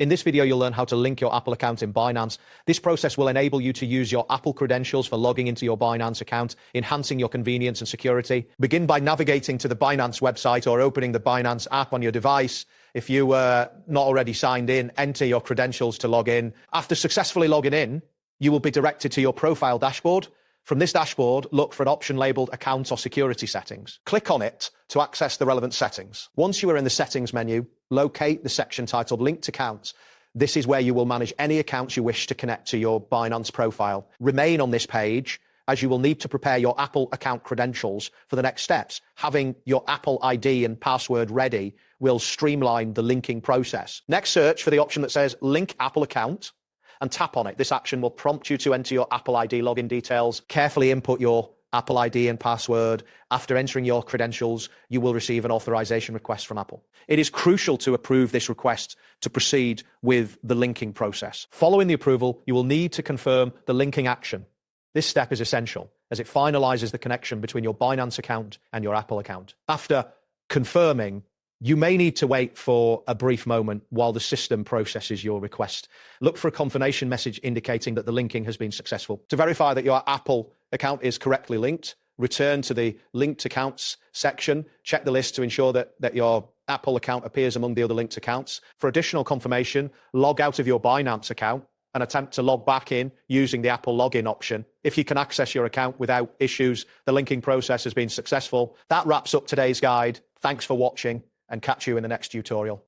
In this video, you'll learn how to link your Apple account in Binance. This process will enable you to use your Apple credentials for logging into your Binance account, enhancing your convenience and security. Begin by navigating to the Binance website or opening the Binance app on your device. If you were not already signed in, enter your credentials to log in. After successfully logging in, you will be directed to your profile dashboard. From this dashboard, look for an option labeled Accounts or Security Settings. Click on it to access the relevant settings. Once you are in the Settings menu, locate the section titled Linked Accounts. This is where you will manage any accounts you wish to connect to your Binance profile. Remain on this page, as you will need to prepare your Apple account credentials for the next steps. Having your Apple ID and password ready will streamline the linking process. Next, search for the option that says Link Apple Account and tap on it. This action will prompt you to enter your Apple ID login details. Carefully input your Apple ID and password. After entering your credentials, you will receive an authorization request from Apple. It is crucial to approve this request to proceed with the linking process. Following the approval, you will need to confirm the linking action. This step is essential as it finalizes the connection between your Binance account and your Apple account. After confirming, you may need to wait for a brief moment while the system processes your request. Look for a confirmation message indicating that the linking has been successful. To verify that your Apple account is correctly linked, return to the Linked Accounts section. Check the list to ensure that your Apple account appears among the other linked accounts. For additional confirmation, log out of your Binance account and attempt to log back in using the Apple login option. If you can access your account without issues, the linking process has been successful. That wraps up today's guide. Thanks for watching, and catch you in the next tutorial.